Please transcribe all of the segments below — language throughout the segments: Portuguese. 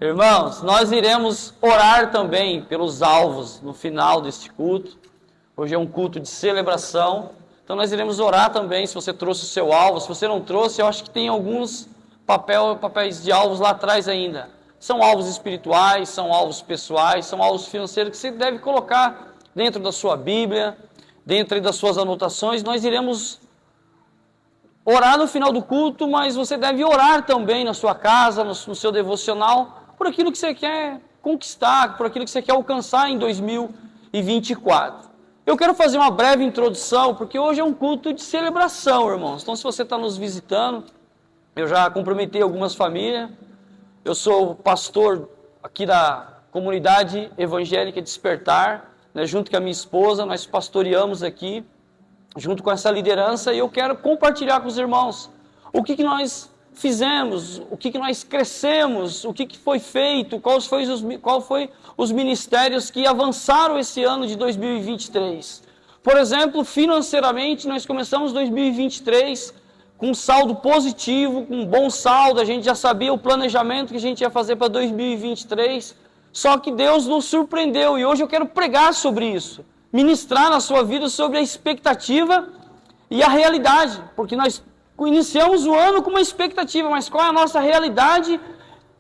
Irmãos, nós iremos orar também pelos alvos no final deste culto. Hoje é um culto de celebração, então nós iremos orar também. Se você trouxe o seu alvo, se você não trouxe, eu acho que tem alguns papéis de alvos lá atrás ainda. São alvos espirituais, são alvos pessoais, são alvos financeiros que você deve colocar dentro da sua Bíblia, dentro das suas anotações. Nós iremos orar no final do culto, mas você deve orar também na sua casa, no seu devocional, por aquilo que você quer conquistar, por aquilo que você quer alcançar em 2024. Eu quero fazer uma breve introdução, porque hoje é um culto de celebração, irmãos. Então, se você está nos visitando, eu já cumprimentei algumas famílias. Eu sou pastor aqui da comunidade evangélica Despertar, né, junto com a minha esposa, nós pastoreamos aqui, junto com essa liderança, e eu quero compartilhar com os irmãos o que nós fizemos, o que nós crescemos, o que foi feito, quais foram os ministérios que avançaram esse ano de 2023. Por exemplo, financeiramente, nós começamos 2023 com um saldo positivo, com um bom saldo, a gente já sabia o planejamento que a gente ia fazer para 2023, só que Deus nos surpreendeu, e hoje eu quero pregar sobre isso, ministrar na sua vida sobre a expectativa e a realidade, porque nós iniciamos o ano com uma expectativa, mas qual é a nossa realidade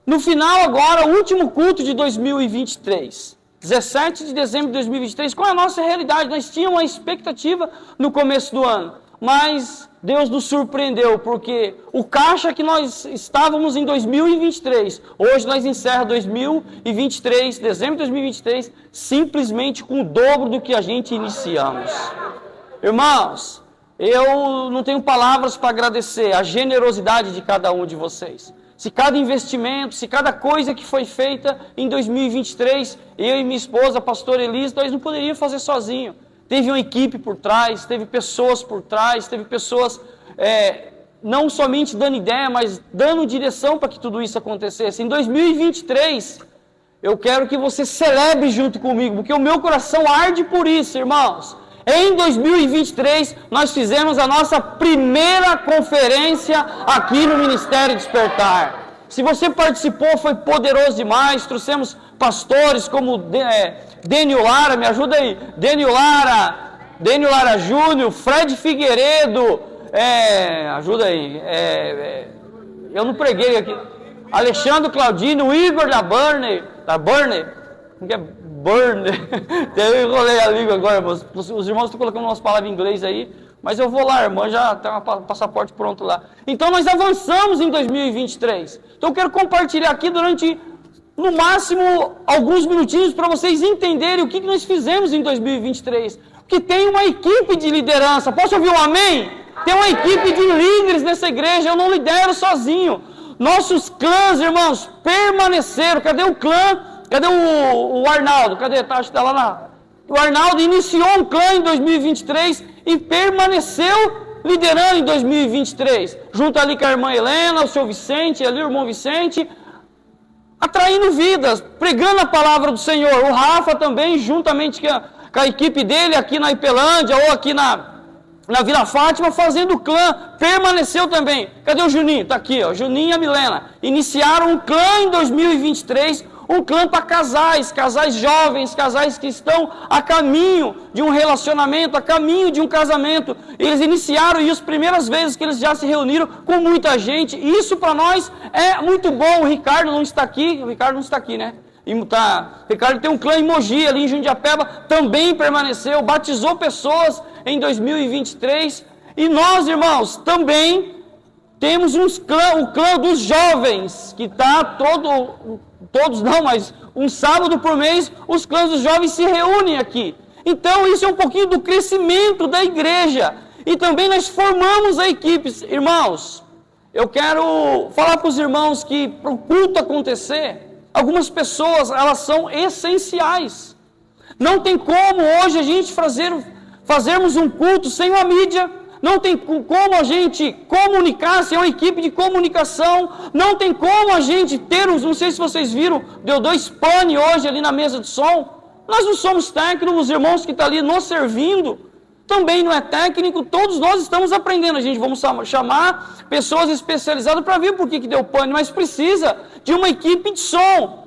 no final agora, o último culto de 2023, 17 de dezembro de 2023, qual é a nossa realidade? Nós tínhamos uma expectativa no começo do ano, mas Deus nos surpreendeu, porque o caixa que nós estávamos em 2023, hoje nós encerramos 2023, dezembro de 2023, simplesmente com o dobro do que a gente iniciamos. Irmãos, eu não tenho palavras para agradecer a generosidade de cada um de vocês. Se cada investimento, se cada coisa que foi feita em 2023, eu e minha esposa, a pastora Elisa, nós não poderíamos fazer sozinho. Teve uma equipe por trás, teve pessoas por trás, teve pessoas não somente dando ideia, mas dando direção para que tudo isso acontecesse. Em 2023, eu quero que você celebre junto comigo, porque o meu coração arde por isso, irmãos. Em 2023, nós fizemos a nossa primeira conferência aqui no Ministério Despertar. Se você participou, foi poderoso demais. Trouxemos pastores como Dênio Lara, me ajuda aí. Dênio Lara Júnior, Fred Figueiredo, ajuda aí. Eu não preguei aqui. Alexandre Claudino, Igor da Burner. Como que é? Burner. Eu enrolei a língua agora, irmãos. Os irmãos estão colocando umas palavras em inglês aí, mas eu vou lá, irmã, já tem um passaporte pronto lá. Então nós avançamos em 2023. Então eu quero compartilhar aqui durante, no máximo, alguns minutinhos para vocês entenderem o que nós fizemos em 2023. Porque tem uma equipe de liderança. Posso ouvir um amém? Tem uma equipe de líderes nessa igreja, eu não lidero sozinho. Nossos clãs, irmãos, permaneceram. Cadê o clã? Cadê o Arnaldo? Cadê? Acho que está lá O Arnaldo iniciou um clã em 2023 e permaneceu liderando em 2023. Junto ali com a irmã Helena, o seu Vicente, ali o irmão Vicente, atraindo vidas, pregando a palavra do Senhor. O Rafa também, juntamente com a equipe dele aqui na Ipelândia ou aqui na Vila Fátima, fazendo clã, permaneceu também. Cadê o Juninho? Está aqui, ó, Juninho e a Milena. Iniciaram um clã em 2023, um clã para casais jovens, casais que estão a caminho de um relacionamento, a caminho de um casamento. Eles iniciaram e as primeiras vezes que eles já se reuniram com muita gente. Isso para nós é muito bom. O Ricardo não está aqui, né? Ricardo tem um clã em Mogi, ali em Jundiapeba, também permaneceu, batizou pessoas em 2023. E nós, irmãos, também temos o clã dos jovens, que está todos não, mas um sábado por mês, os clãs dos jovens se reúnem aqui. Então, isso é um pouquinho do crescimento da igreja. E também nós formamos a equipe. Irmãos, eu quero falar para os irmãos que para o culto acontecer, algumas pessoas, elas são essenciais. Não tem como hoje a gente fazermos um culto sem uma mídia. Não tem como a gente comunicar sem uma equipe de comunicação. Não tem como a gente ter, não sei se vocês viram, deu 2 pane hoje ali na mesa de som. Nós não somos técnicos, os irmãos que estão ali nos servindo. também não é técnico, todos nós estamos aprendendo. A gente vamos chamar pessoas especializadas para ver por que deu pane, mas precisa de uma equipe de som.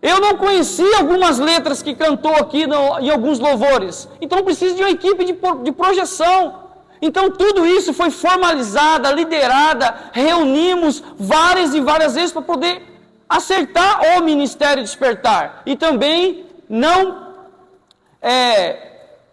Eu não conhecia algumas letras que cantou aqui em alguns louvores, então precisa de uma equipe de projeção. Então tudo isso foi formalizada, liderada, reunimos várias e várias vezes para poder acertar o Ministério Despertar. E também não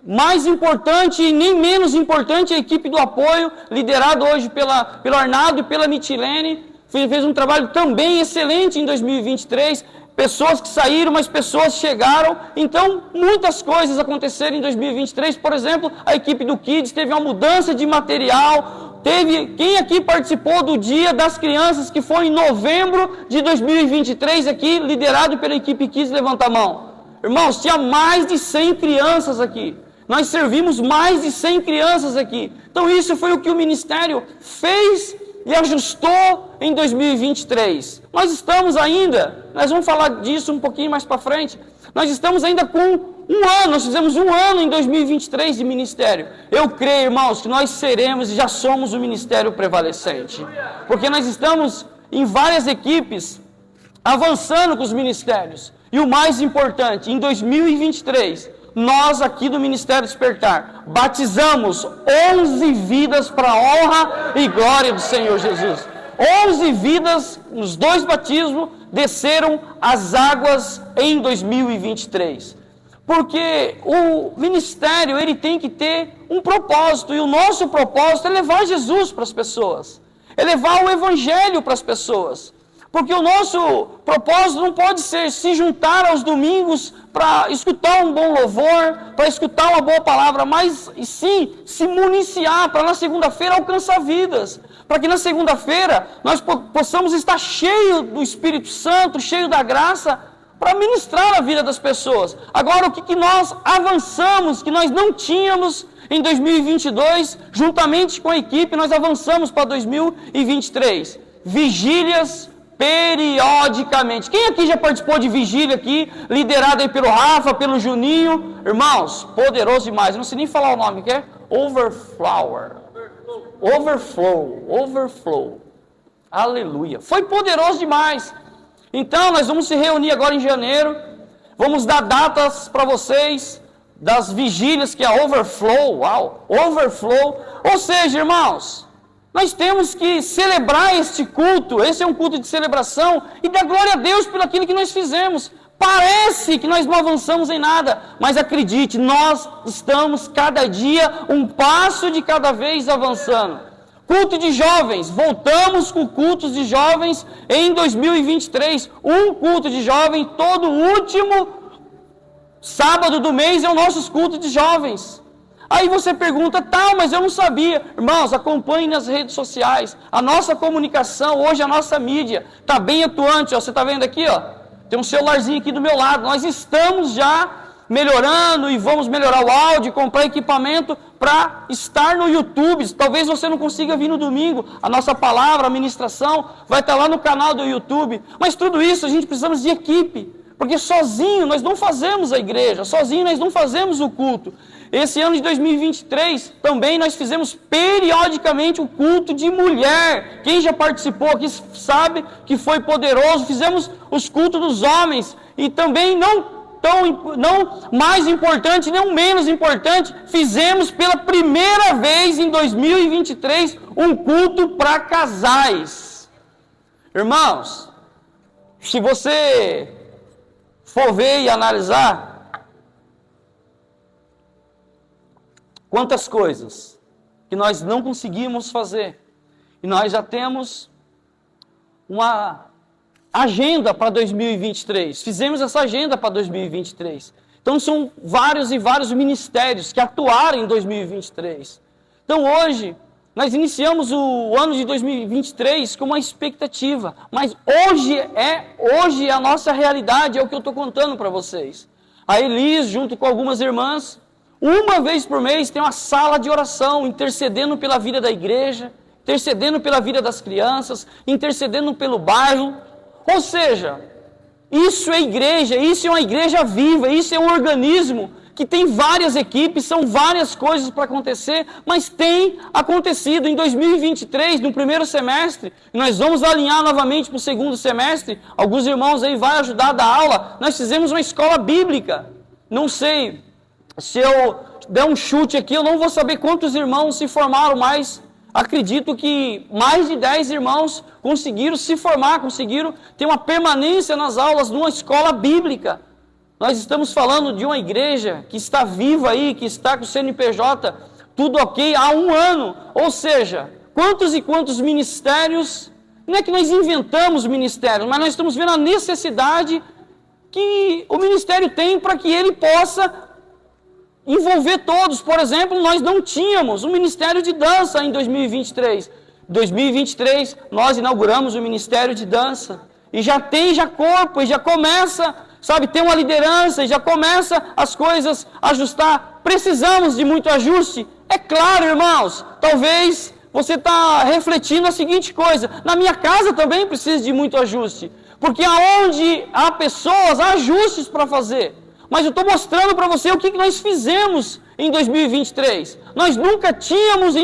mais importante e nem menos importante a equipe do apoio, liderada hoje pelo Arnaldo e pela Mitilene, fez um trabalho também excelente em 2023, pessoas que saíram, mas pessoas chegaram, então muitas coisas aconteceram em 2023, por exemplo, a equipe do Kids teve uma mudança de material, quem aqui participou do Dia das Crianças, que foi em novembro de 2023, aqui, liderado pela equipe Kids, levanta a mão. Irmãos, tinha mais de 100 crianças aqui. Nós servimos mais de 100 crianças aqui. Então isso foi o que o ministério fez e ajustou em 2023. Nós estamos ainda, nós vamos falar disso um pouquinho mais para frente, nós estamos ainda com um ano, nós fizemos um ano em 2023 de ministério. Eu creio, irmãos, que nós seremos e já somos o ministério prevalecente. Porque nós estamos em várias equipes avançando com os ministérios. E o mais importante, em 2023, nós aqui do Ministério Despertar batizamos 11 vidas para a honra e glória do Senhor Jesus. 11 vidas, nos 2 batismos, desceram as águas em 2023. Porque o ministério ele tem que ter um propósito, e o nosso propósito é levar Jesus para as pessoas, é levar o Evangelho para as pessoas. Porque o nosso propósito não pode ser se juntar aos domingos para escutar um bom louvor, para escutar uma boa palavra, mas sim se municiar para na segunda-feira alcançar vidas. Para que na segunda-feira nós possamos estar cheios do Espírito Santo, cheios da graça, para ministrar a vida das pessoas. Agora, o que nós avançamos, que nós não tínhamos em 2022, juntamente com a equipe, nós avançamos para 2023. Vigílias periodicamente. Quem aqui já participou de vigília aqui, liderado aí pelo Rafa, pelo Juninho? Irmãos, poderoso demais. Eu não sei nem falar o nome, que é Overflow. Aleluia. Foi poderoso demais. Então, nós vamos se reunir agora em janeiro. Vamos dar datas para vocês das vigílias, que é Overflow. Ou seja, irmãos, nós temos que celebrar este culto. Esse é um culto de celebração e dar glória a Deus por aquilo que nós fizemos. Parece que nós não avançamos em nada, mas acredite, nós estamos cada dia um passo de cada vez avançando. Culto de jovens, voltamos com cultos de jovens em 2023. Um culto de jovem, todo último sábado do mês é o nosso culto de jovens. Aí você pergunta, mas eu não sabia. Irmãos, acompanhem nas redes sociais. A nossa comunicação, hoje a nossa mídia, está bem atuante. Ó. Você está vendo aqui? Ó, tem um celularzinho aqui do meu lado. Nós estamos já melhorando e vamos melhorar o áudio, comprar equipamento para estar no YouTube. Talvez você não consiga vir no domingo. A nossa palavra, a ministração, vai estar lá no canal do YouTube. Mas tudo isso a gente precisamos de equipe. Porque sozinho nós não fazemos a igreja, sozinho nós não fazemos o culto. Esse ano de 2023 também nós fizemos periodicamente o culto de mulher. Quem já participou aqui sabe que foi poderoso. Fizemos os cultos dos homens e também não mais importante, não menos importante, fizemos pela primeira vez em 2023 um culto para casais. Irmãos, se você for ver e analisar, quantas coisas que nós não conseguimos fazer, e nós já temos uma agenda para 2023, fizemos essa agenda para 2023, então são vários e vários ministérios que atuaram em 2023, então hoje, nós iniciamos o ano de 2023 com uma expectativa, mas hoje é a nossa realidade, é o que eu estou contando para vocês. A Elis, junto com algumas irmãs, uma vez por mês tem uma sala de oração, intercedendo pela vida da igreja, intercedendo pela vida das crianças, intercedendo pelo bairro. Ou seja, isso é igreja, isso é uma igreja viva, isso é um organismo que tem várias equipes, são várias coisas para acontecer, mas tem acontecido. Em 2023, no primeiro semestre, nós vamos alinhar novamente para o segundo semestre, alguns irmãos aí vão ajudar a dar aula, nós fizemos uma escola bíblica. Não sei, se eu der um chute aqui, eu não vou saber quantos irmãos se formaram, mas acredito que mais de 10 irmãos conseguiram se formar, conseguiram ter uma permanência nas aulas numa escola bíblica. Nós estamos falando de uma igreja que está viva aí, que está com o CNPJ, tudo ok, há 1 ano. Ou seja, quantos e quantos ministérios, não é que nós inventamos ministérios, mas nós estamos vendo a necessidade que o ministério tem para que ele possa envolver todos. Por exemplo, nós não tínhamos um ministério de dança em 2023. Em 2023, nós inauguramos o ministério de dança. E já tem corpo, e já começa, sabe, tem uma liderança, e já começa as coisas a ajustar. Precisamos de muito ajuste? É claro, irmãos. Talvez você está refletindo a seguinte coisa: na minha casa também precisa de muito ajuste. Porque aonde há pessoas, há ajustes para fazer. Mas eu estou mostrando para você o que nós fizemos em 2023. Nós nunca tínhamos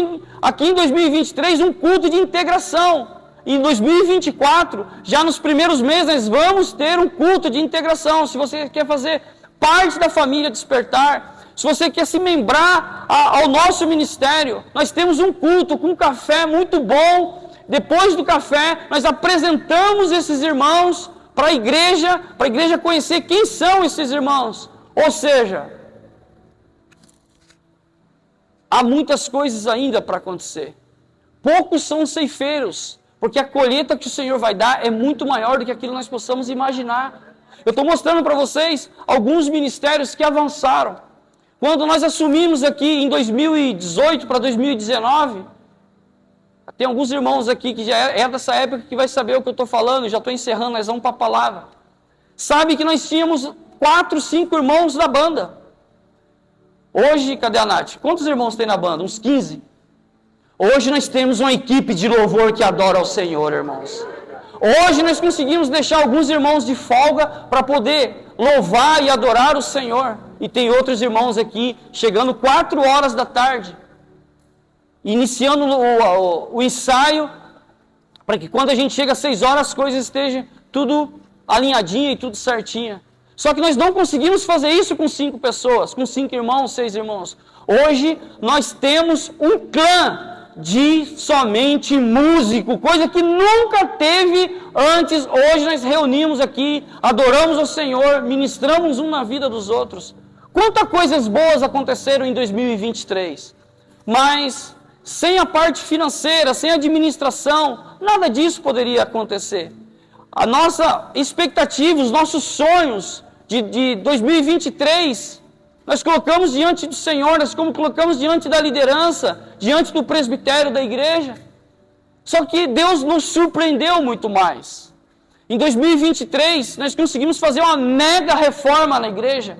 aqui em 2023 um culto de integração. Em 2024, já nos primeiros meses, nós vamos ter um culto de integração. Se você quer fazer parte da família Despertar, se você quer se membrar ao nosso ministério, nós temos um culto com café muito bom. Depois do café, nós apresentamos esses irmãos para a igreja conhecer quem são esses irmãos. Ou seja, há muitas coisas ainda para acontecer. Poucos são os ceifeiros, porque a colheita que o Senhor vai dar é muito maior do que aquilo que nós possamos imaginar. Eu estou mostrando para vocês alguns ministérios que avançaram. Quando nós assumimos aqui em 2018 para 2019, tem alguns irmãos aqui que já é dessa época que vai saber o que eu estou falando, já estou encerrando, nós vamos para a palavra. Sabe que nós tínhamos 4, 5 irmãos da banda. Hoje, cadê a Nath? Quantos irmãos tem na banda? Uns 15. Hoje nós temos uma equipe de louvor que adora ao Senhor, irmãos. Hoje nós conseguimos deixar alguns irmãos de folga para poder louvar e adorar o Senhor. E tem outros irmãos aqui chegando 4 horas da tarde, iniciando o ensaio, para que quando a gente chega às 6 horas as coisas estejam tudo alinhadinha e tudo certinha. Só que nós não conseguimos fazer isso com 5 pessoas, com 5 irmãos, 6 irmãos. Hoje nós temos um clã de somente músico, coisa que nunca teve antes. Hoje nós reunimos aqui, adoramos ao Senhor, ministramos um na vida dos outros. Quantas coisas boas aconteceram em 2023, mas sem a parte financeira, sem a administração, nada disso poderia acontecer. A nossa expectativa, os nossos sonhos de 2023, nós colocamos diante do Senhor, nós colocamos diante da liderança, diante do presbitério da igreja. Só que Deus nos surpreendeu muito mais. Em 2023, nós conseguimos fazer uma mega reforma na igreja.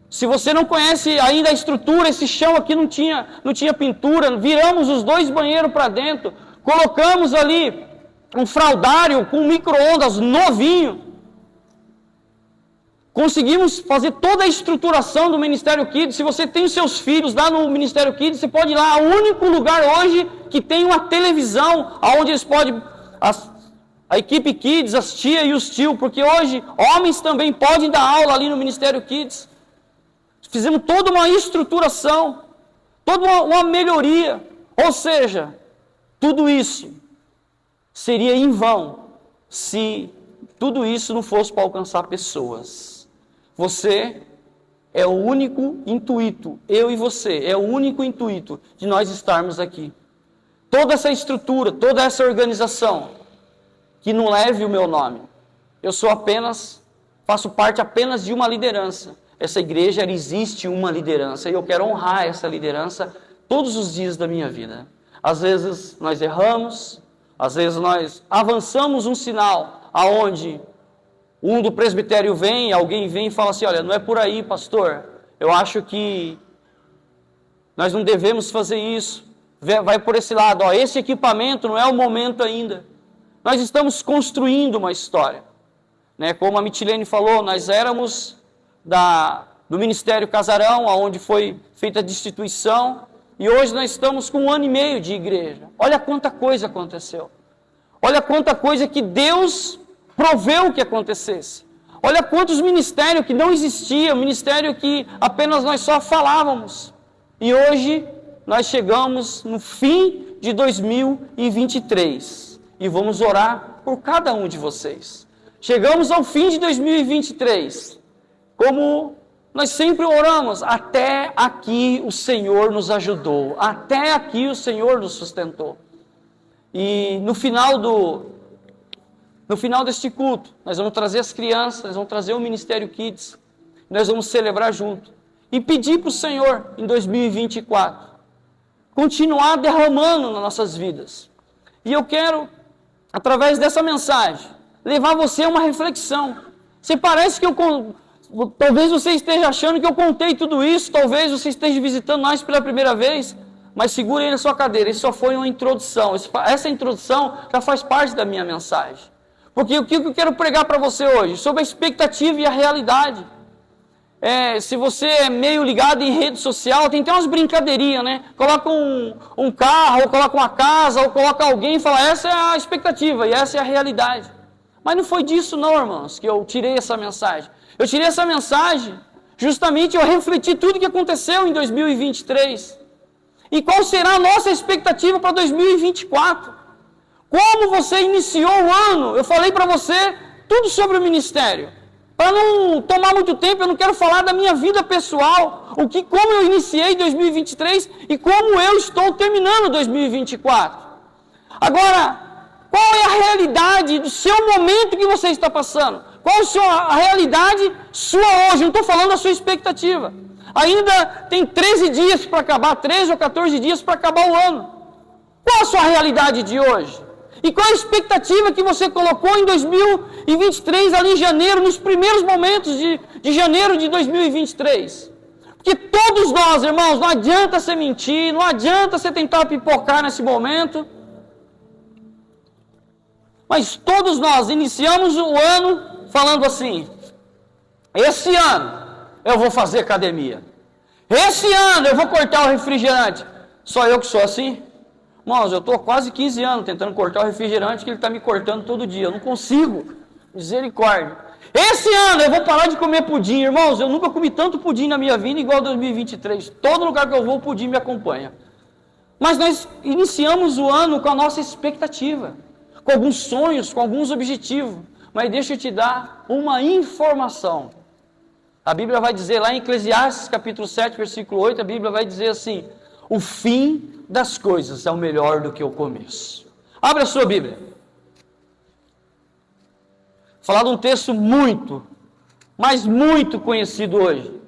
Se você não conhece ainda a estrutura, esse chão aqui não tinha pintura, viramos os 2 banheiros para dentro, colocamos ali um fraldário com micro-ondas novinho. Conseguimos fazer toda a estruturação do Ministério Kids. Se você tem os seus filhos lá no Ministério Kids, você pode ir lá. É o único lugar hoje que tem uma televisão, onde eles podem, a equipe Kids, as tias e os tios, porque hoje homens também podem dar aula ali no Ministério Kids. Fizemos toda uma estruturação, toda uma melhoria. Ou seja, tudo isso seria em vão se tudo isso não fosse para alcançar pessoas. Você é o único intuito, eu e você, é o único intuito de nós estarmos aqui. Toda essa estrutura, toda essa organização, que não leve o meu nome. Eu faço parte apenas de uma liderança. Essa igreja, existe uma liderança, e eu quero honrar essa liderança todos os dias da minha vida. Às vezes nós erramos, às vezes nós avançamos um sinal, aonde um do presbitério vem, alguém vem e fala assim: olha, não é por aí, pastor, eu acho que nós não devemos fazer isso, vai por esse lado, esse equipamento não é o momento ainda. Nós estamos construindo uma história, né? Como a Mitilene falou, nós éramos do Ministério Casarão, onde foi feita a destituição, e hoje nós estamos com 1 ano e meio de igreja. Olha quanta coisa aconteceu. Olha quanta coisa que Deus proveu que acontecesse. Olha quantos ministérios que não existiam, ministério que apenas nós só falávamos. E hoje nós chegamos no fim de 2023 e vamos orar por cada um de vocês. Chegamos ao fim de 2023, como nós sempre oramos, até aqui o Senhor nos ajudou, até aqui o Senhor nos sustentou. E no final deste culto, nós vamos trazer as crianças, nós vamos trazer o Ministério Kids, nós vamos celebrar junto. E pedir para o Senhor, em 2024, continuar derramando nas nossas vidas. E eu quero, através dessa mensagem, levar você a uma reflexão. Você parece que talvez você esteja achando que eu contei tudo isso, talvez você esteja visitando nós pela primeira vez, mas segure aí na sua cadeira, isso só foi uma introdução. Essa introdução já faz parte da minha mensagem. Porque o que eu quero pregar para você hoje? Sobre a expectativa e a realidade. Se você é meio ligado em rede social, tem até umas brincadeirinhas, né? Coloca um carro, ou coloca uma casa, ou coloca alguém e fala, essa é a expectativa e essa é a realidade. Mas não foi disso não, irmãos, que eu tirei essa mensagem. Eu tirei essa mensagem, justamente eu refleti tudo que aconteceu em 2023. E qual será a nossa expectativa para 2024? Como você iniciou o ano? Eu falei para você tudo sobre o ministério. Para não tomar muito tempo, eu não quero falar da minha vida pessoal, como eu iniciei 2023 e como eu estou terminando 2024. Agora, qual é a realidade do seu momento que você está passando? Qual a realidade sua hoje? Não estou falando da sua expectativa. Ainda tem 13 dias para acabar, 13 ou 14 dias para acabar o ano. Qual a sua realidade de hoje? E qual a expectativa que você colocou em 2023, ali em janeiro, nos primeiros momentos de janeiro de 2023? Porque todos nós, irmãos, não adianta você mentir, não adianta você tentar pipocar nesse momento. Mas todos nós iniciamos o ano falando assim, esse ano eu vou fazer academia. Esse ano eu vou cortar o refrigerante. Só eu que sou assim? Irmãos, eu estou quase 15 anos tentando cortar o refrigerante que ele está me cortando todo dia. Eu não consigo. Misericórdia. Esse ano eu vou parar de comer pudim. Irmãos, eu nunca comi tanto pudim na minha vida igual 2023. Todo lugar que eu vou, o pudim me acompanha. Mas nós iniciamos o ano com a nossa expectativa, com alguns sonhos, com alguns objetivos. Mas deixa eu te dar uma informação. A Bíblia vai dizer lá em Eclesiastes capítulo 7, versículo 8, a Bíblia vai dizer assim, o fim das coisas é o melhor do que o começo. Abra a sua Bíblia. Falar de um texto muito, mas muito conhecido hoje.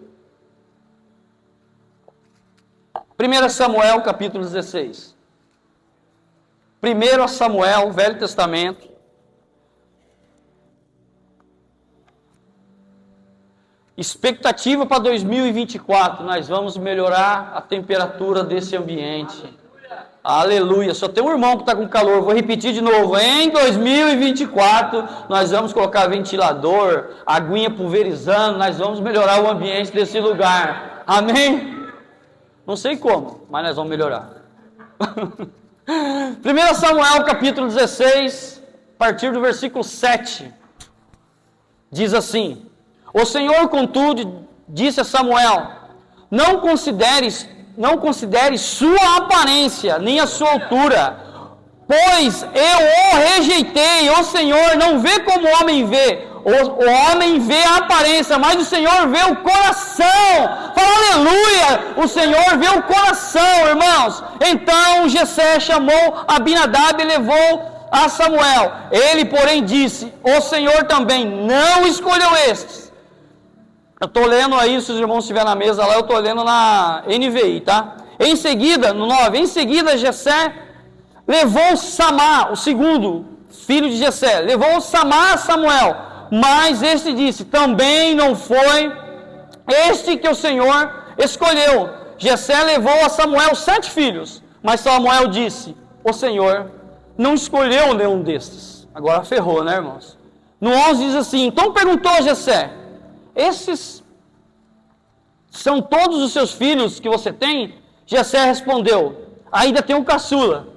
1 Samuel capítulo 16. 1 Samuel, Velho Testamento. Expectativa para 2024, nós vamos melhorar a temperatura desse ambiente. Aleluia. Só tem um irmão que está com calor, vou repetir de novo. Em 2024, nós vamos colocar ventilador, aguinha pulverizando, nós vamos melhorar o ambiente desse lugar. Amém? Não sei como, mas nós vamos melhorar. 1 Samuel capítulo 16, a partir do versículo 7, diz assim, o Senhor, contudo, disse a Samuel, não consideres sua aparência, nem a sua altura, pois eu o rejeitei. O Senhor não vê como o homem vê. O homem vê a aparência, mas o Senhor vê o coração. Fala aleluia! O Senhor vê o coração, irmãos. Então Jessé chamou Abinadab e levou a Samuel. Ele, porém, disse, o Senhor também não escolheu estes. Eu estou lendo aí, se os irmãos estiverem na mesa lá, eu estou lendo na NVI, tá? Em seguida, no 9, em seguida Jessé levou Samá, o segundo filho de Jessé, levou Samá a Samuel, mas este disse, também não foi este que o Senhor escolheu. Jessé levou a Samuel 7 filhos, mas Samuel disse, o Senhor não escolheu nenhum destes. Agora ferrou, né, irmãos? No 11 diz assim, então perguntou Jessé, esses São todos os seus filhos que você tem? Jessé respondeu, ainda tem um caçula,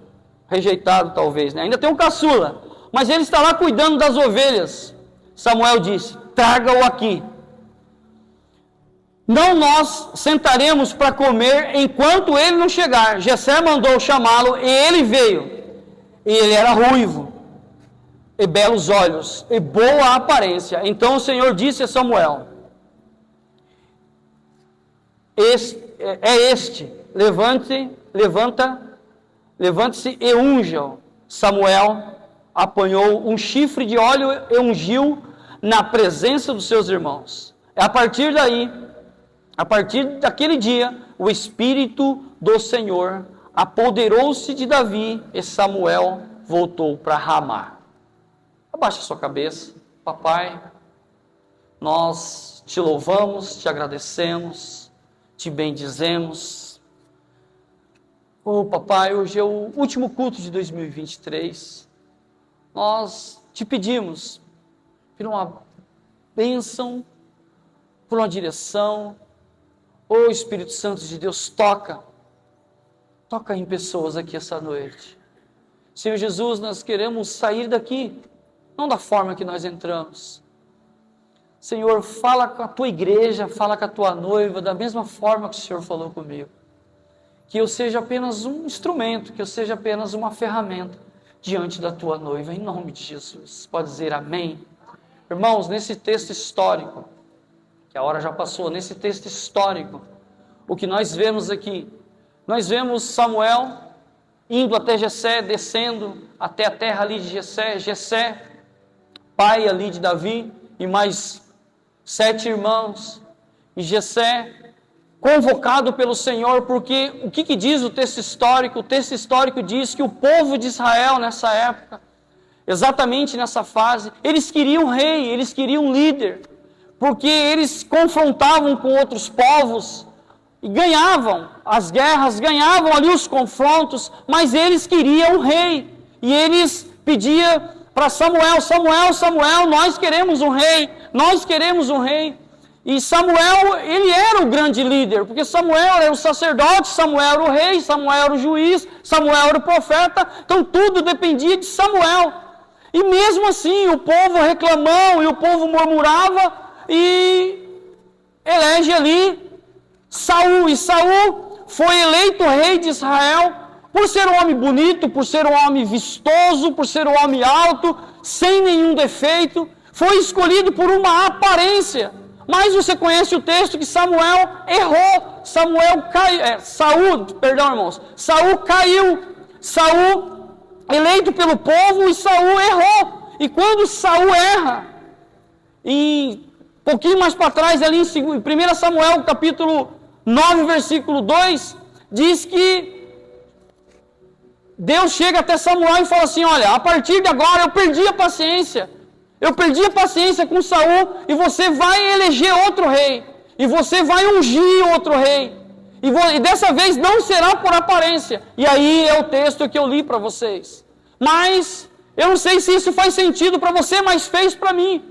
rejeitado talvez, né? Ainda tem um caçula, mas ele está lá cuidando das ovelhas. Samuel disse, traga-o aqui. Não nós sentaremos para comer enquanto ele não chegar. Jessé mandou chamá-lo e ele veio. E ele era ruivo, e belos olhos, e boa aparência. Então o Senhor disse a Samuel, levante-se e unja-o. Samuel apanhou um chifre de óleo e ungiu na presença dos seus irmãos. A partir daquele dia, o Espírito do Senhor apoderou-se de Davi e Samuel voltou para Ramá. Abaixa sua cabeça. Papai, nós te louvamos, te agradecemos, te bendizemos. Oh, papai, hoje é o último culto de 2023. Nós te pedimos por uma bênção, por uma direção. Oh, Espírito Santo de Deus, toca em pessoas aqui essa noite. Senhor Jesus, nós queremos sair daqui, não da forma que nós entramos. Senhor, fala com a tua igreja, fala com a tua noiva, da mesma forma que o Senhor falou comigo. Que eu seja apenas um instrumento, que eu seja apenas uma ferramenta diante da tua noiva, em nome de Jesus. Pode dizer amém? Irmãos, nesse texto histórico, que a hora já passou, nesse texto histórico, o que nós vemos aqui, nós vemos Samuel indo até Jessé, descendo até a terra ali de Jessé, Jessé, pai ali de Davi, e mais 7 irmãos, e Jessé, convocado pelo Senhor, porque o que diz o texto histórico? O texto histórico diz que o povo de Israel nessa época, exatamente nessa fase, eles queriam rei, eles queriam líder, porque eles confrontavam com outros povos, e ganhavam as guerras, ganhavam ali os confrontos, mas eles queriam um rei. E eles pediam para Samuel, Samuel, nós queremos um rei, nós queremos um rei. E Samuel, ele era o grande líder, porque Samuel era o sacerdote, Samuel era o rei, Samuel era o juiz, Samuel era o profeta, então tudo dependia de Samuel. E mesmo assim, o povo reclamou e o povo murmurava e elege ali Saul, e Saul foi eleito rei de Israel por ser um homem bonito, por ser um homem vistoso, por ser um homem alto, sem nenhum defeito. Foi escolhido por uma aparência. Mas você conhece o texto que Samuel errou. Saul caiu. Saul eleito pelo povo e Saul errou. E quando Saul erra, e um pouquinho mais para trás, ali em 1 Samuel, capítulo 9, versículo 2, diz que Deus chega até Samuel e fala assim, olha, a partir de agora eu perdi a paciência com Saul, e você vai eleger outro rei, e você vai ungir outro rei, e dessa vez não será por aparência. E aí é o texto que eu li para vocês. Mas eu não sei se isso faz sentido para você, mas fez para mim.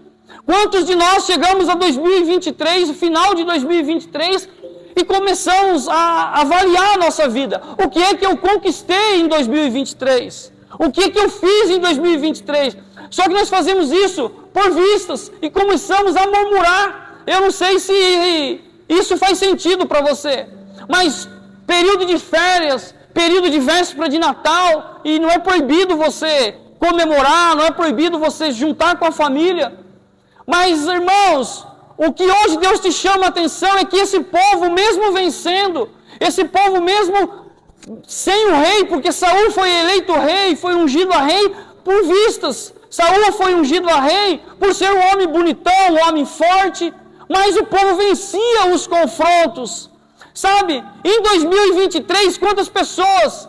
Quantos de nós chegamos a 2023, o final de 2023, e começamos a avaliar a nossa vida? O que é que eu conquistei em 2023? O que é que eu fiz em 2023? Só que nós fazemos isso por vistas e começamos a murmurar. Eu não sei se isso faz sentido para você, mas período de férias, período de véspera de Natal, e não é proibido você comemorar, não é proibido você juntar com a família. Mas, irmãos, o que hoje Deus te chama a atenção é que esse povo, mesmo vencendo, esse povo mesmo sem o rei, porque Saul foi eleito rei, foi ungido a rei por vistas. Saul foi ungido a rei por ser um homem bonitão, um homem forte, mas o povo vencia os confrontos. Sabe, em 2023, quantas pessoas,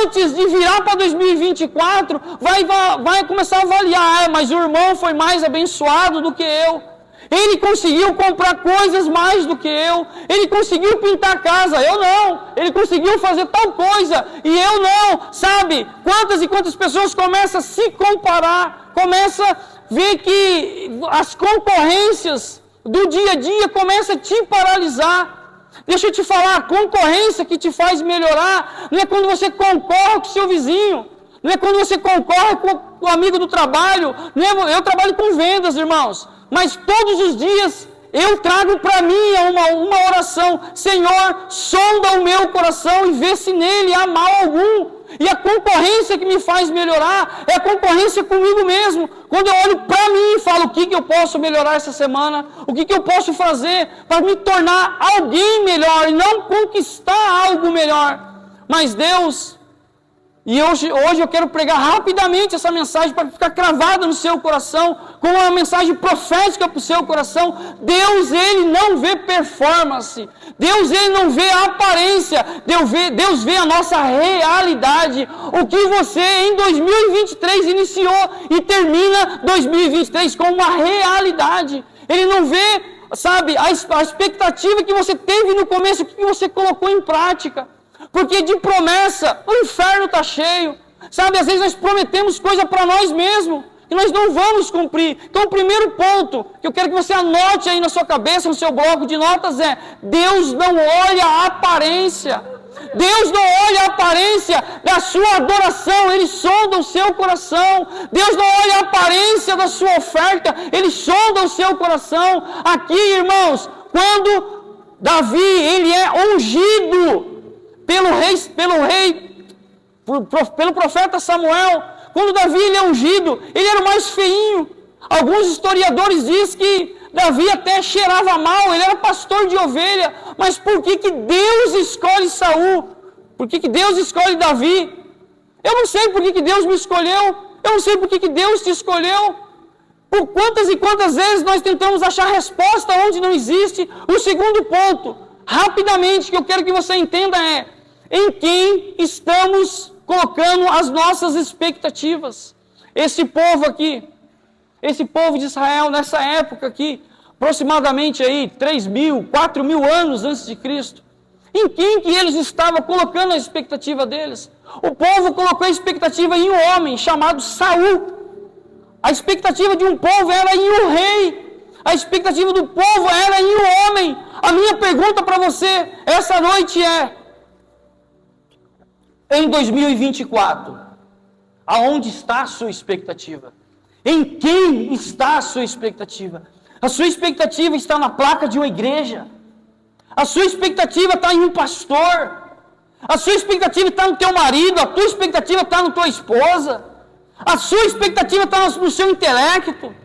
antes de virar para 2024, vai começar a avaliar, mas o irmão foi mais abençoado do que eu. Ele conseguiu comprar coisas mais do que eu. Ele conseguiu pintar a casa, eu não. Ele conseguiu fazer tal coisa e eu não. Sabe, quantas e quantas pessoas começam a se comparar, começam a ver que as concorrências do dia a dia começam a te paralisar. Deixa eu te falar, a concorrência que te faz melhorar não é quando você concorre com o seu vizinho, não é quando você concorre com o amigo do trabalho. Não é, eu trabalho com vendas, irmãos, mas todos os dias eu trago para mim uma oração: Senhor, sonda o meu coração e vê se nele há mal algum. E a concorrência que me faz melhorar é a concorrência comigo mesmo. Quando eu olho para mim e falo: o que eu posso melhorar essa semana? O que eu posso fazer para me tornar alguém melhor e não conquistar algo melhor? Mas Deus... E hoje eu quero pregar rapidamente essa mensagem para ficar cravada no seu coração, como uma mensagem profética para o seu coração. Deus, Ele não vê performance. Deus, Ele não vê a aparência. Deus vê a nossa realidade. O que você em 2023 iniciou e termina 2023 com uma realidade. Ele não vê, sabe, a expectativa que você teve no começo, o que você colocou em prática. Porque de promessa, o inferno está cheio. Sabe, às vezes nós prometemos coisa para nós mesmos e nós não vamos cumprir. Então o primeiro ponto que eu quero que você anote aí na sua cabeça, no seu bloco de notas é: Deus não olha a aparência. Deus não olha a aparência da sua adoração, Ele sonda o seu coração. Deus não olha a aparência da sua oferta, Ele sonda o seu coração. Aqui, irmãos, quando Davi, ele é ungido pelo profeta Samuel, quando Davi ele é ungido, ele era o mais feinho. Alguns historiadores dizem que Davi até cheirava mal, ele era pastor de ovelha. Mas por que Deus escolhe Saul? Por que Deus escolhe Davi? Eu não sei por que Deus me escolheu, eu não sei por que Deus te escolheu. Por quantas e quantas vezes nós tentamos achar resposta onde não existe. O segundo ponto, rapidamente, que eu quero que você entenda é: em quem estamos colocando as nossas expectativas? Esse povo aqui, esse povo de Israel, nessa época aqui, aproximadamente aí 3.000, 4.000 anos antes de Cristo, em quem que eles estavam colocando a expectativa deles? O povo colocou a expectativa em um homem chamado Saul. A expectativa de um povo era em um rei. A expectativa do povo era em um homem. A minha pergunta para você essa noite é: em 2024, aonde está a sua expectativa? Em quem está a sua expectativa? A sua expectativa está na placa de uma igreja? A sua expectativa está em um pastor? A sua expectativa está no teu marido? A tua expectativa está na tua esposa? A sua expectativa está no seu intelecto?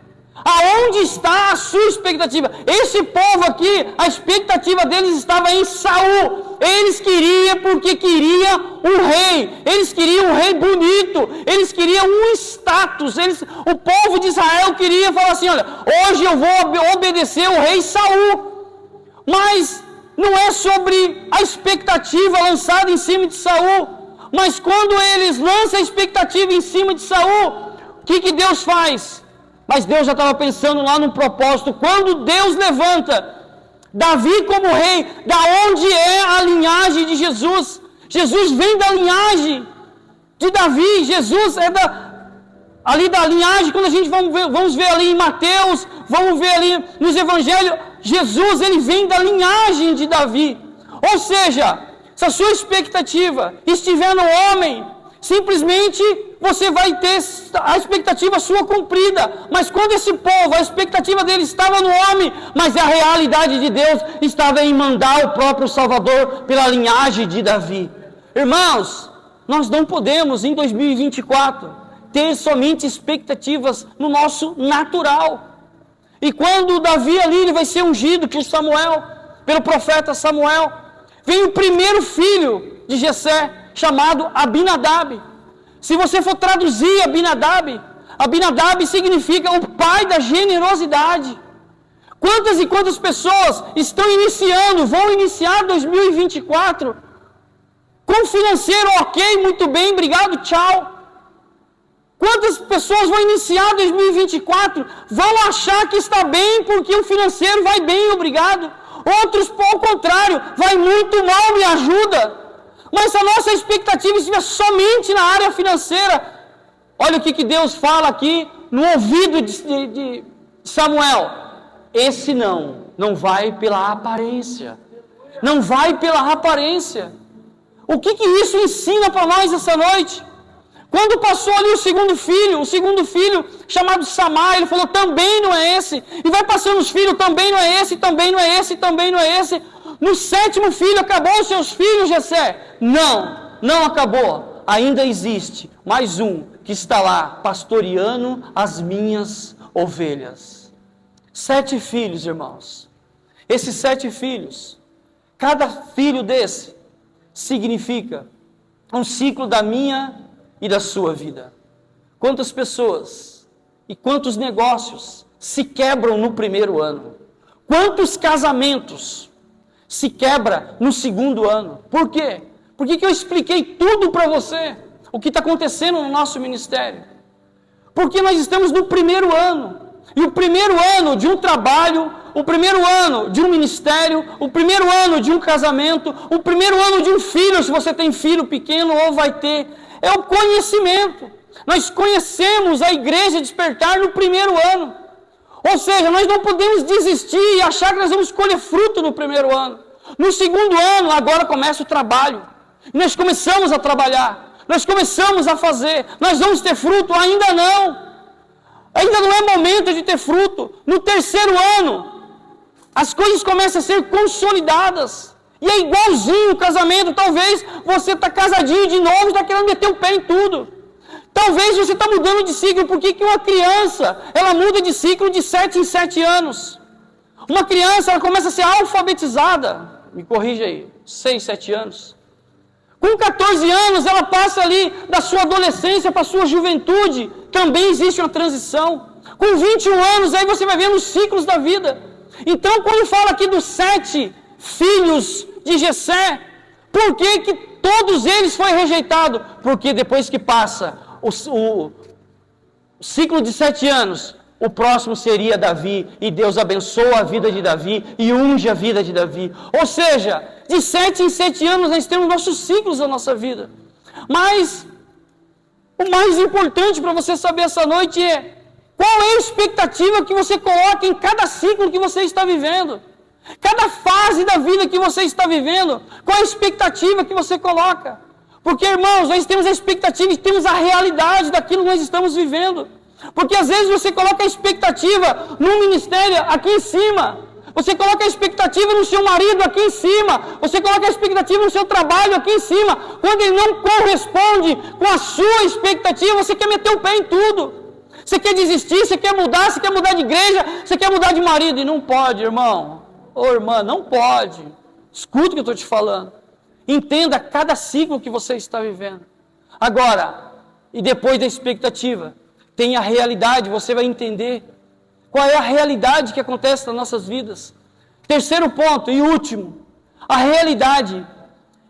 Aonde está a sua expectativa? Esse povo aqui, a expectativa deles estava em Saul. Eles queriam porque queriam um rei. Eles queriam um rei bonito. Eles queriam um status. O povo de Israel queria falar assim: olha, hoje eu vou obedecer o rei Saul. Mas não é sobre a expectativa lançada em cima de Saul. Mas quando eles lançam a expectativa em cima de Saul, o que Deus faz? Mas Deus já estava pensando lá no propósito. Quando Deus levanta Davi como rei, da onde é a linhagem de Jesus? Jesus vem da linhagem de Davi. Jesus é ali da linhagem. Quando a gente vamos ver ali em Mateus, vamos ver ali nos evangelhos, Jesus ele vem da linhagem de Davi. Ou seja, se a sua expectativa estiver no homem, simplesmente você vai ter a expectativa sua cumprida. Mas quando esse povo, a expectativa dele estava no homem, mas a realidade de Deus estava em mandar o próprio Salvador pela linhagem de Davi. Irmãos, nós não podemos em 2024 ter somente expectativas no nosso natural. E quando Davi ali ele vai ser ungido por Samuel, pelo profeta Samuel, vem o primeiro filho de Jessé, chamado Abinadab. Se você for traduzir Abinadab significa o pai da generosidade. Quantas e quantas pessoas estão vão iniciar 2024 com financeiro ok, muito bem, obrigado, tchau. Quantas pessoas vão iniciar 2024 vão achar que está bem porque o financeiro vai bem, obrigado. Outros, ao contrário, vai muito mal, me ajuda. Mas se a nossa expectativa estiver somente na área financeira, olha o que Deus fala aqui no ouvido de Samuel: esse não vai pela aparência. Não vai pela aparência. O que isso ensina para nós essa noite? Quando passou ali o segundo filho chamado Samar, ele falou, também não é esse. E vai passando os filhos, também não é esse, também não é esse, também não é esse. No 7º filho, acabou os seus filhos, Jessé? Não acabou. Ainda existe mais um que está lá, pastoreando as minhas ovelhas. 7 filhos, irmãos. Esses 7 filhos, cada filho desse significa um ciclo da minha e da sua vida. Quantas pessoas e quantos negócios se quebram no primeiro ano? Quantos casamentos se quebram no segundo ano? Por quê? Por que eu expliquei tudo para você? O que está acontecendo no nosso ministério? Porque nós estamos no primeiro ano. E o primeiro ano de um trabalho, o primeiro ano de um ministério, o primeiro ano de um casamento, o primeiro ano de um filho, se você tem filho pequeno ou vai ter, é o conhecimento. Nós conhecemos a igreja Despertar no primeiro ano. Ou seja, nós não podemos desistir e achar que nós vamos colher fruto no primeiro ano. No segundo ano, agora começa o trabalho. Nós começamos a trabalhar. Nós começamos a fazer. Nós vamos ter fruto? Ainda não. Ainda não é momento de ter fruto. No terceiro ano, as coisas começam a ser consolidadas. E é igualzinho o casamento. Talvez você está casadinho de novo e está querendo meter o pé em tudo. Talvez você está mudando de ciclo. Por que uma criança, ela muda de ciclo de 7 em 7 anos? Uma criança, ela começa a ser alfabetizada. Me corrija aí. 6, 7 anos. Com 14 anos, ela passa ali da sua adolescência para a sua juventude. Também existe uma transição. Com 21 anos, aí você vai vendo os ciclos da vida. Então, quando fala aqui dos 7 filhos de Jessé, por que todos eles foram rejeitados? Porque depois que passa o ciclo de 7 anos, o próximo seria Davi, e Deus abençoa a vida de Davi e unge a vida de Davi. Ou seja, de 7 em 7 anos nós temos nossos ciclos da nossa vida. Mas o mais importante para você saber essa noite é qual é a expectativa que você coloca em cada ciclo que você está vivendo. Cada fase da vida que você está vivendo, qual é a expectativa que você coloca? Porque, irmãos, nós temos a expectativa e temos a realidade daquilo que nós estamos vivendo. Porque às vezes você coloca a expectativa no ministério aqui em cima. Você coloca a expectativa no seu marido aqui em cima. Você coloca a expectativa no seu trabalho aqui em cima. Quando ele não corresponde com a sua expectativa, você quer meter o pé em tudo. Você quer desistir, você quer mudar de igreja, você quer mudar de marido. E não pode, irmão. Ô irmã, não pode. Escuta o que eu estou te falando. Entenda cada ciclo que você está vivendo. Agora, e depois da expectativa, tem a realidade, você vai entender qual é a realidade que acontece nas nossas vidas. Terceiro ponto e último, a realidade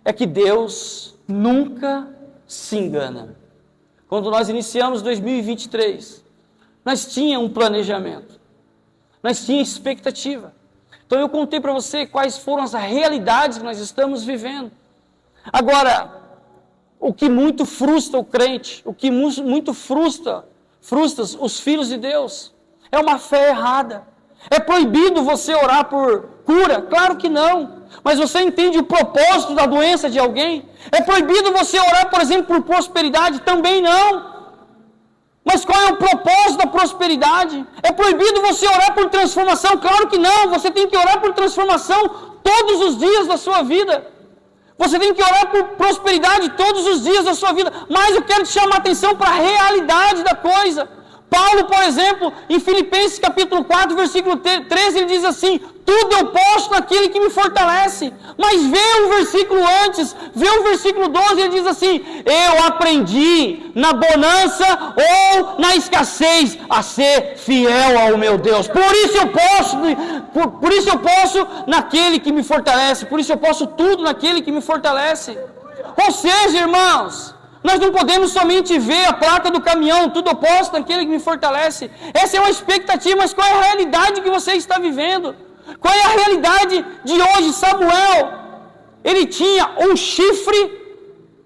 é que Deus nunca se engana. Quando nós iniciamos 2023, nós tínhamos um planejamento, nós tínhamos expectativa. Então eu contei para você quais foram as realidades que nós estamos vivendo. Agora, o que muito frustra o crente, o que muito frustra os filhos de Deus, é uma fé errada. É proibido você orar por cura? Claro que não. Mas você entende o propósito da doença de alguém? É proibido você orar, por exemplo, por prosperidade? Também não. Mas qual é o propósito da prosperidade? É proibido você orar por transformação? Claro que não. Você tem que orar por transformação todos os dias da sua vida. Você tem que orar por prosperidade todos os dias da sua vida. Mas eu quero te chamar a atenção para a realidade da coisa. Paulo, por exemplo, em Filipenses capítulo 4, versículo 13, ele diz assim: tudo eu posso naquele que me fortalece. Mas vê o versículo antes, vê o versículo 12, ele diz assim: eu aprendi na bonança ou na escassez a ser fiel ao meu Deus. Por isso eu posso naquele que me fortalece. Por isso eu posso tudo naquele que me fortalece. Ou seja, irmãos, nós não podemos somente ver a placa do caminhão, tudo eu posso naquele que me fortalece. Essa é uma expectativa, mas qual é a realidade que você está vivendo? Qual é a realidade de hoje? Samuel, ele tinha um chifre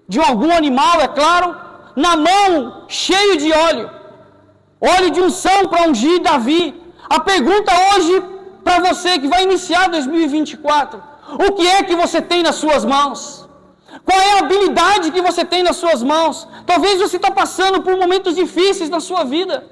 de algum animal, é claro, na mão, cheio de óleo de unção para ungir Davi. A pergunta hoje para você que vai iniciar 2024, O que é que você tem nas suas mãos? Qual é a habilidade que você tem nas suas mãos? Talvez você está passando por momentos difíceis na sua vida.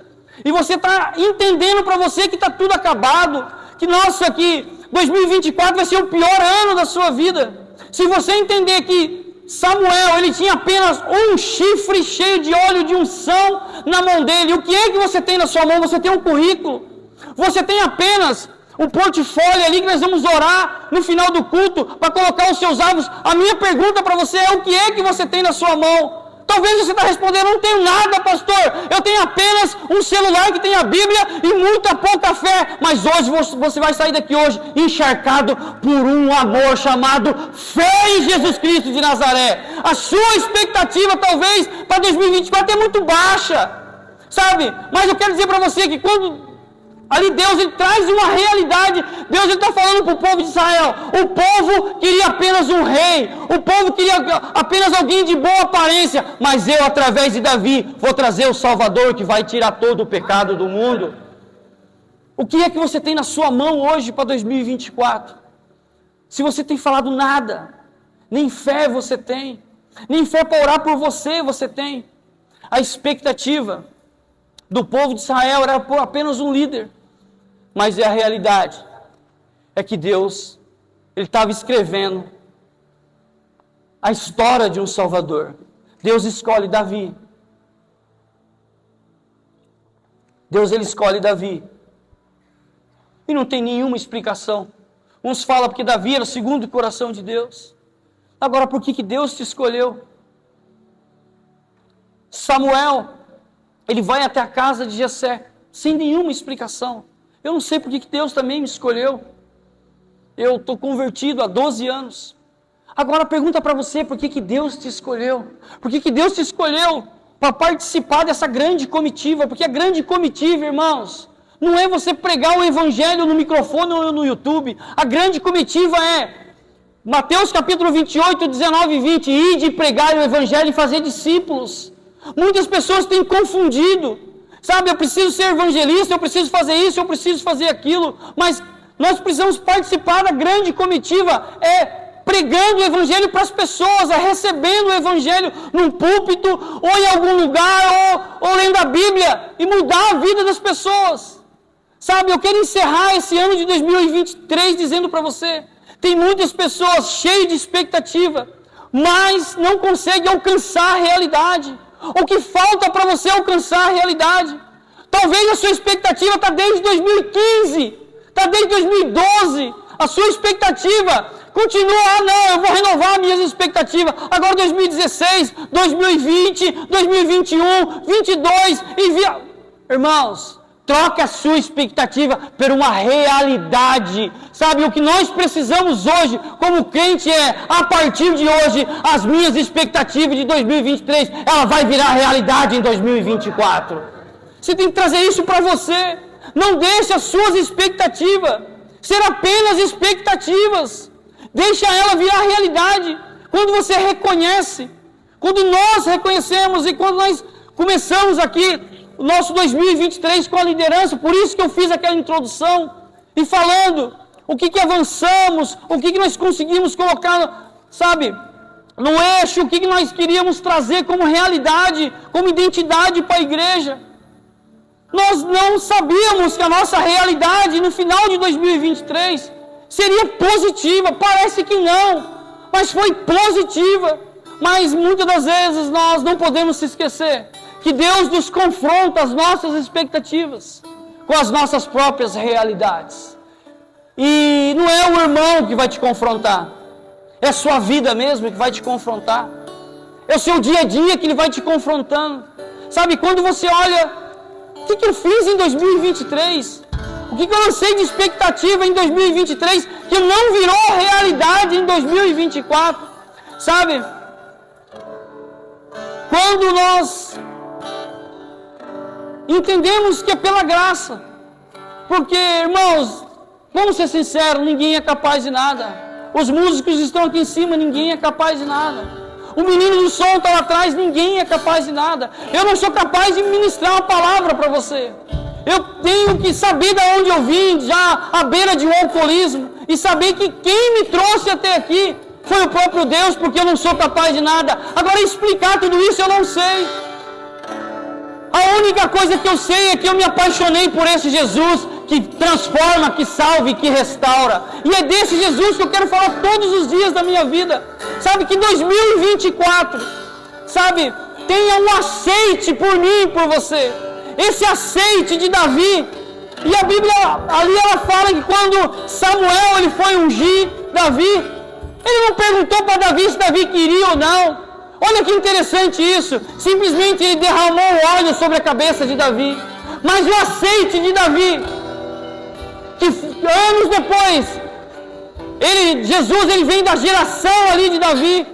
E você está entendendo para você que está tudo acabado. Que, nossa, que 2024 vai ser o pior ano da sua vida. Se você entender que Samuel, ele tinha apenas um chifre cheio de óleo de unção na mão dele. O que é que você tem na sua mão? Você tem um currículo. Você tem apenas um portfólio ali que nós vamos orar no final do culto para colocar os seus alvos. A minha pergunta para você é: o que é que você tem na sua mão? Talvez você está respondendo: não tenho nada, pastor. Eu tenho apenas um celular que tem a Bíblia e muita pouca fé. Mas hoje você vai sair daqui hoje encharcado por um amor chamado fé em Jesus Cristo de Nazaré. A sua expectativa talvez para 2024 é muito baixa, sabe? Mas eu quero dizer para você que quando ali Deus, ele traz uma realidade. Deus está falando para o povo de Israel. O povo queria apenas um rei. O povo queria apenas alguém de boa aparência. Mas eu, através de Davi, vou trazer o Salvador que vai tirar todo o pecado do mundo. O que é que você tem na sua mão hoje para 2024? Se você tem falado nada, nem fé você tem, nem fé para orar por você tem. A expectativa do povo de Israel era por apenas um líder. Mas a realidade é que Deus, ele estava escrevendo a história de um Salvador. Deus escolhe Davi. Deus, ele escolhe Davi. E não tem nenhuma explicação. Uns falam porque Davi era o segundo coração de Deus. Agora, por que Deus te escolheu? Samuel, ele vai até a casa de Jessé, sem nenhuma explicação. Eu não sei por que Deus também me escolheu. Eu estou convertido há 12 anos. Agora pergunta para você, por que Deus te escolheu? Por que Deus te escolheu para participar dessa grande comitiva? Porque a grande comitiva, irmãos, não é você pregar o evangelho no microfone ou no YouTube. A grande comitiva é Mateus capítulo 28, 19 e 20. Ide e pregai o evangelho e fazer discípulos. Muitas pessoas têm confundido. Sabe, eu preciso ser evangelista, eu preciso fazer isso, eu preciso fazer aquilo. Mas nós precisamos participar da grande comitiva. É pregando o evangelho para as pessoas, é recebendo o evangelho num púlpito, ou em algum lugar, ou lendo a Bíblia, e mudar a vida das pessoas. Sabe, eu quero encerrar esse ano de 2023 dizendo para você, tem muitas pessoas cheias de expectativa, mas não conseguem alcançar a realidade. O que falta para você alcançar a realidade? Talvez a sua expectativa está desde 2015, está desde 2012. A sua expectativa continua: não, eu vou renovar minhas expectativas. Agora 2016, 2020, 2021, 22 Irmãos, troque a sua expectativa por uma realidade. Sabe, o que nós precisamos hoje, como crente, é, a partir de hoje, as minhas expectativas de 2023, ela vai virar realidade em 2024. Você tem que trazer isso para você. Não deixe as suas expectativas ser apenas expectativas. Deixa ela virar realidade. Quando você reconhece, quando nós reconhecemos e quando nós começamos aqui o nosso 2023 com a liderança, por isso que eu fiz aquela introdução, e falando o que avançamos, o que nós conseguimos colocar, sabe, no eixo, o que nós queríamos trazer como realidade, como identidade para a igreja. Nós não sabíamos que a nossa realidade no final de 2023 seria positiva, parece que não, mas foi positiva. Mas muitas das vezes nós não podemos se esquecer que Deus nos confronta as nossas expectativas com as nossas próprias realidades. E não é o irmão que vai te confrontar, é a sua vida mesmo que vai te confrontar, é o seu dia a dia que ele vai te confrontando. Sabe, quando você olha, o que eu fiz em 2023? O que eu lancei de expectativa em 2023 que não virou realidade em 2024? Sabe, quando nós entendemos que é pela graça, porque, irmãos, vamos ser sinceros, ninguém é capaz de nada. Os músicos estão aqui em cima, ninguém é capaz de nada. O menino do som está lá atrás, ninguém é capaz de nada. Eu não sou capaz de ministrar uma palavra para você. Eu tenho que saber de onde eu vim, já à beira de um alcoolismo, e saber que quem me trouxe até aqui foi o próprio Deus, porque eu não sou capaz de nada. Agora, explicar tudo isso eu não sei. A única coisa que eu sei é que eu me apaixonei por esse Jesus que transforma, que salva e que restaura. E é desse Jesus que eu quero falar todos os dias da minha vida. Sabe, que 2024, sabe, tenha um aceite por mim e por você. Esse aceite de Davi. E a Bíblia, ali ela fala que quando Samuel ele foi ungir Davi, ele não perguntou para Davi se Davi queria ou não. Olha que interessante isso. Simplesmente ele derramou óleo sobre a cabeça de Davi. Mas o aceite de Davi, que anos depois, Jesus ele vem da geração ali de Davi,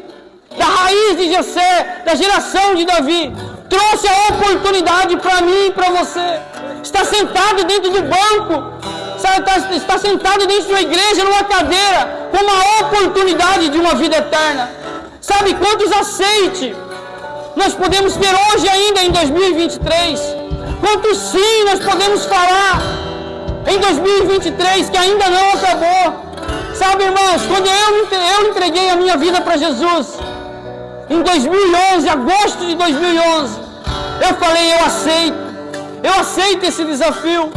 da raiz de Jessé, da geração de Davi, trouxe a oportunidade para mim e para você. Está sentado dentro do banco, sabe, está sentado dentro de uma igreja, numa cadeira, com uma oportunidade de uma vida eterna. Sabe quantos aceites nós podemos ter hoje ainda em 2023? Quantos sim nós podemos falar em 2023 que ainda não acabou? Sabe, irmãos, quando eu entreguei a minha vida para Jesus, em 2011, agosto de 2011, eu falei, eu aceito esse desafio.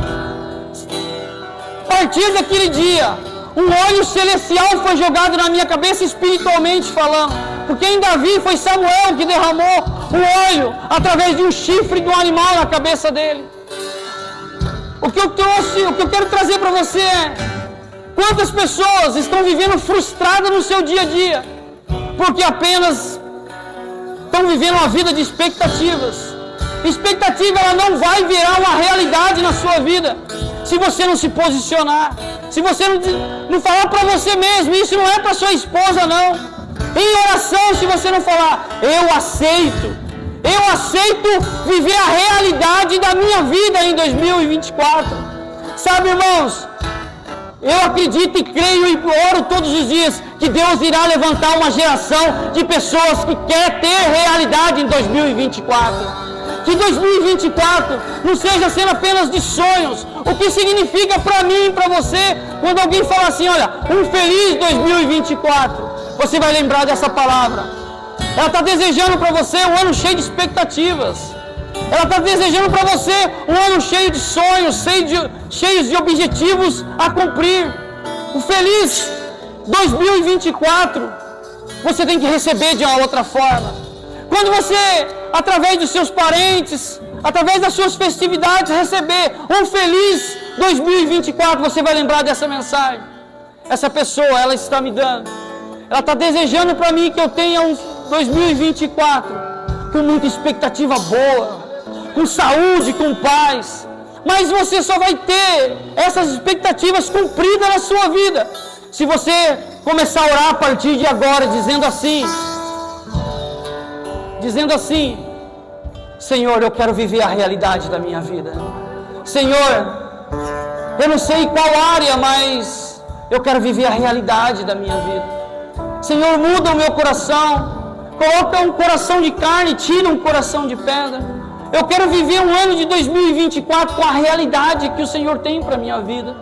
A partir daquele dia, um óleo celestial foi jogado na minha cabeça, espiritualmente falando, porque em Davi foi Samuel que derramou o óleo através de um chifre de um animal na cabeça dele. O que eu quero trazer para você é, quantas pessoas estão vivendo frustradas no seu dia a dia, porque apenas estão vivendo uma vida de expectativas. Expectativa ela não vai virar uma realidade na sua vida se você não se posicionar, se você não falar para você mesmo. Isso não é para sua esposa, não. Em oração, se você não falar, eu aceito viver a realidade da minha vida em 2024. Sabe, irmãos, eu acredito e creio e oro todos os dias que Deus irá levantar uma geração de pessoas que quer ter realidade em 2024. Que 2024 não seja sendo apenas de sonhos. O que significa para mim e para você, quando alguém fala assim, olha, um feliz 2024, você vai lembrar dessa palavra. Ela está desejando para você um ano cheio de expectativas. Ela está desejando para você um ano cheio de sonhos, cheio de objetivos a cumprir. O feliz 2024 você tem que receber de uma outra forma. Quando você, através dos seus parentes, através das suas festividades, receber um feliz 2024, você vai lembrar dessa mensagem. Essa pessoa, ela está me dando. Ela está desejando para mim que eu tenha um 2024 com muita expectativa boa, com saúde, com paz. Mas você só vai ter essas expectativas cumpridas na sua vida se você começar a orar a partir de agora, dizendo assim, Senhor, eu quero viver a realidade da minha vida. Senhor, eu não sei qual área, mas eu quero viver a realidade da minha vida. Senhor, muda o meu coração, coloca um coração de carne, tira um coração de pedra. Eu quero viver um ano de 2024 com a realidade que o Senhor tem para a minha vida.